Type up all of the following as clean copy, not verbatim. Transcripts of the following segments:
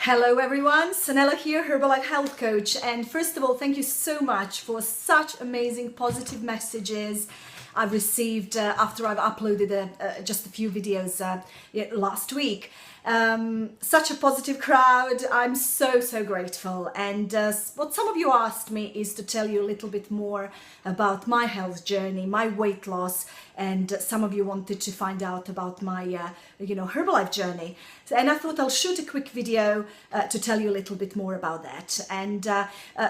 Hello everyone, Sanela here, Herbalife Health Coach. And first of all, thank you so much for such amazing positive messages I've received after I've uploaded just a few videos last week. Such a positive crowd. I'm so grateful. And what some of you asked me is to tell you a little bit more about my health journey, my weight loss, and some of you wanted to find out about my Herbalife journey. And I thought I'll shoot a quick video to tell you a little bit more about that. And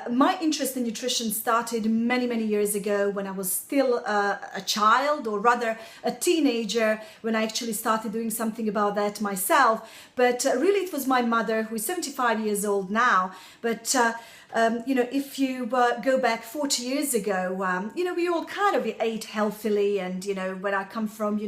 my interest in nutrition started many years ago when I was still a child, or rather a teenager, when I actually started doing something about that myself. But really it was my mother, who is 75 years old now, but if you go back 40 years ago, we all kind of ate healthily, and when I come from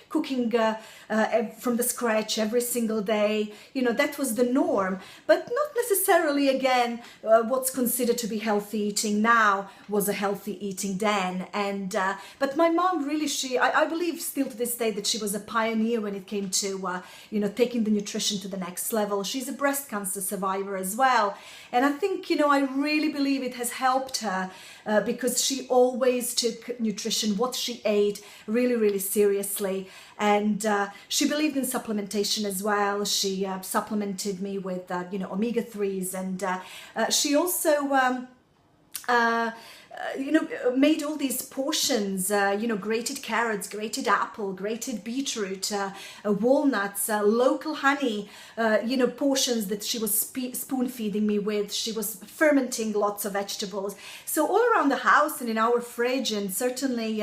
cooking from the scratch every single day, that was the norm, but not necessarily again what's considered to be healthy eating now was a healthy eating then. And but my mom really, I believe still to this day that she was a pioneer when it came to taking the nutrition to the next level. She's a breast cancer survivor as well, and I think I really believe it has helped her because she always took nutrition, what she ate, really seriously. And she believed in supplementation as well. She supplemented me with omega-3s, and she also made all these portions, grated carrots, grated apple, grated beetroot, walnuts, local honey, portions that she was spoon feeding me with. She was fermenting lots of vegetables. So all around the house and in our fridge, and certainly,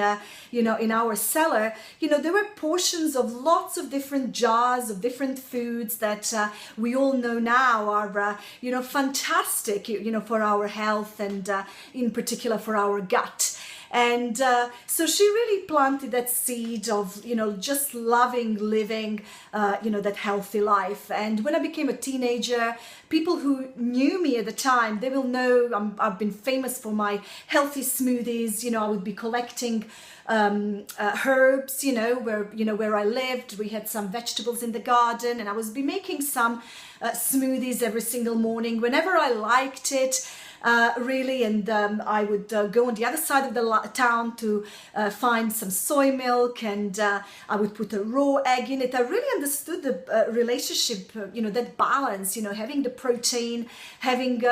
in our cellar, there were portions of lots of different jars of different foods that we all know now are, fantastic, for our health, and in particular for our gut. And so she really planted that seed of just loving living that healthy life. And when I became a teenager, people who knew me at the time, they will know I've been famous for my healthy smoothies. I would be collecting herbs, where I lived. We had some vegetables in the garden, and I was be making some smoothies every single morning whenever I liked it. Really, and I would go on the other side of the town to find some soy milk, and I would put a raw egg in it. I really understood the relationship, that balance, having the protein, having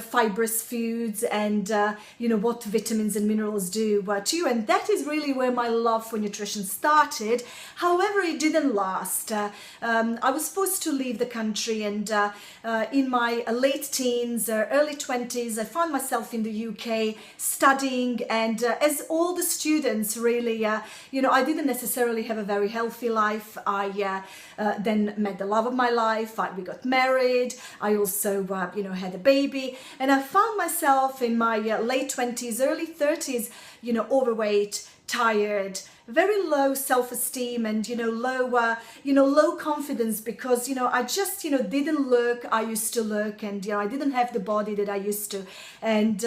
fibrous foods, and what vitamins and minerals do to you. And that is really where my love for nutrition started. However, it didn't last. I was forced to leave the country, and in my late teens, early 20s, I found myself in the UK studying, and as all the students really, I didn't necessarily have a very healthy life. I then met the love of my life. We got married. I also, had a baby, and I found myself in my late 20s, early 30s, overweight, tired, very low self-esteem, and low confidence, because I just didn't look I used to look, and I didn't have the body that I used to. And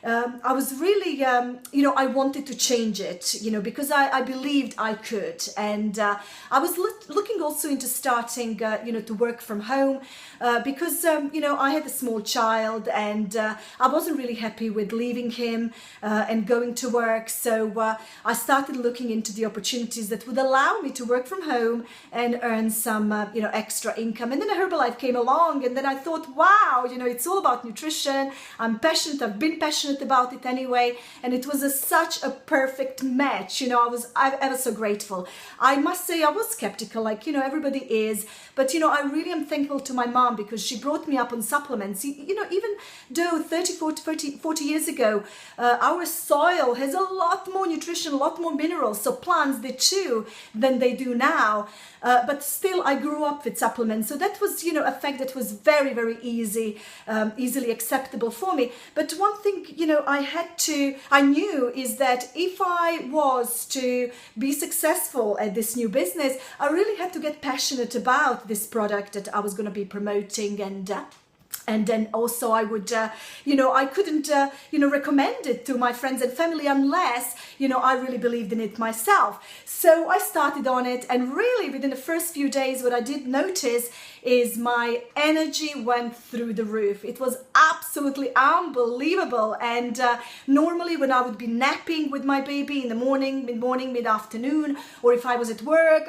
I was really I wanted to change it, because I believed I could. And I was looking also into starting to work from home, because I had a small child, and I wasn't really happy with leaving him and going to work. So I started looking into the opportunities that would allow me to work from home and earn some extra income. And then Herbalife came along, and then I thought, wow, it's all about nutrition. I'm passionate. I've been passionate about it anyway, and it was such a perfect match. I'm ever so grateful. I must say I was skeptical, like everybody is, but I really am thankful to my mom, because she brought me up on supplements. Even though 40 years ago, our soil has a lot more nutrition, a lot more minerals, so plants did too, than they do now. But still, I grew up with supplements, so that was a fact that was very easily acceptable for me. But one thing I knew is that if I was to be successful at this new business, I really had to get passionate about this product that I was going to be promoting, and And then also I would, I couldn't, recommend it to my friends and family unless, I really believed in it myself. So I started on it, and really within the first few days, what I did notice is my energy went through the roof. It was absolutely unbelievable. And normally when I would be napping with my baby in the morning, mid-afternoon, or if I was at work,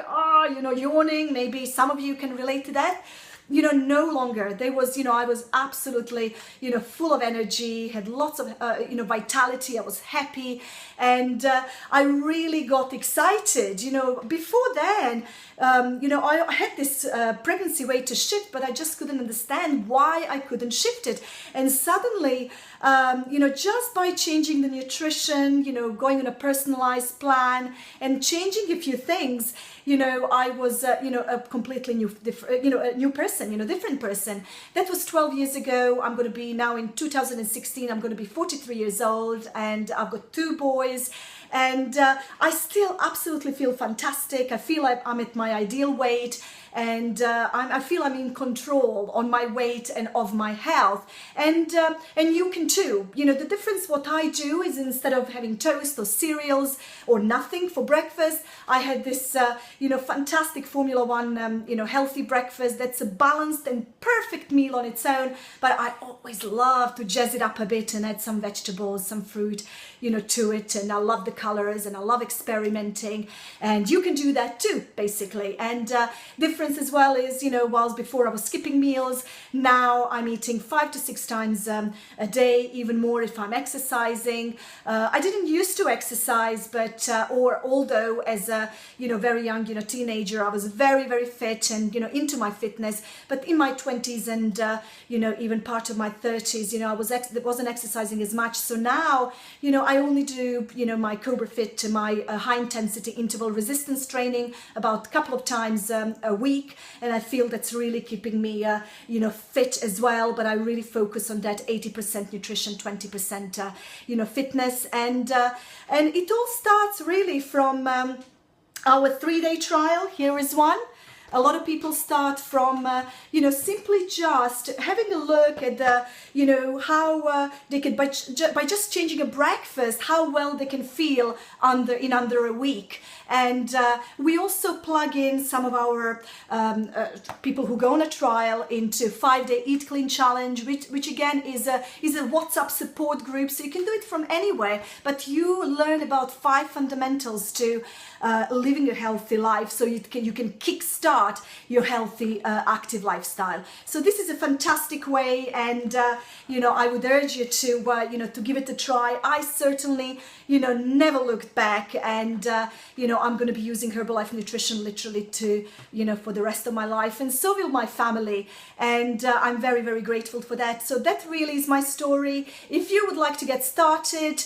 yawning, maybe some of you can relate to that. No longer. There was, I was absolutely, full of energy, had lots of, vitality. I was happy, and I really got excited. Before then, I had this pregnancy weight to shift, but I just couldn't understand why I couldn't shift it. And suddenly, just by changing the nutrition, going on a personalized plan and changing a few things, I was, a completely new, a new person, different person. That was 12 years ago. I'm going to be now in 2016, I'm going to be 43 years old, and I've got 2 boys. And I still absolutely feel fantastic. I feel like I'm at my ideal weight, and I feel I'm in control on my weight and of my health. And you can too. The difference what I do is, instead of having toast or cereals or nothing for breakfast, I had this fantastic Formula One healthy breakfast that's a balanced and perfect meal on its own. But I always love to jazz it up a bit and add some vegetables, some fruit, to it. And I love the colors, and I love experimenting, and you can do that too, basically. And difference as well is, whilst before I was skipping meals, now I'm eating 5 to 6 times a day, even more if I'm exercising. I didn't used to exercise, but although as a very young teenager, I was very, very fit and into my fitness. But in my 20s and even part of my 30s, I wasn't exercising as much. So now I only do my Cobra Fit, my high intensity interval resistance training about a couple of times a week, and I feel that's really keeping me fit as well. But I really focus on that 80% nutrition, 20% fitness, and it all starts really from our 3-day trial. Here is one. A lot of people start from, simply just having a look at the, how they could, by just changing a breakfast, how well they can feel in under a week. And we also plug in some of our people who go on a trial into 5-day Eat Clean Challenge, which again is a WhatsApp support group. So you can do it from anywhere, but you learn about 5 fundamentals to living a healthy life, so you can kickstart your healthy active lifestyle. So this is a fantastic way, and I would urge you to give it a try. I certainly never looked back, and I'm going to be using Herbalife Nutrition literally to for the rest of my life, and so will my family, and I'm very, very grateful for that. So that really is my story. If you would like to get started,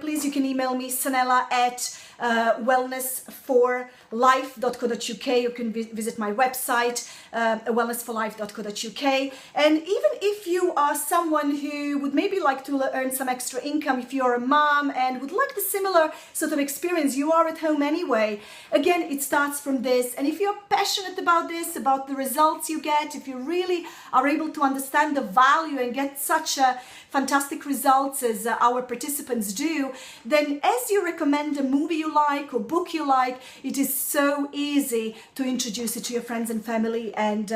please, you can email me, Sanela at wellnessforlife.co.uk. You can visit my website, wellnessforlife.co.uk. And even if you are someone who would maybe like to earn some extra income, if you're a mom and would like the similar sort of experience, you are at home anyway. Again, it starts from this. And if you're passionate about this, about the results you get, if you really are able to understand the value and get such fantastic results as our participants do, then as you recommend a movie you like or book you like, it is so easy to introduce it to your friends and family and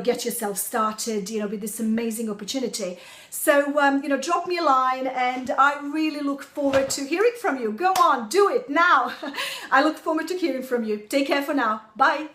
get yourself started with this amazing opportunity. So drop me a line, and I really look forward to hearing from you. Go on, do it now. I look forward to hearing from you. Take care for now. Bye.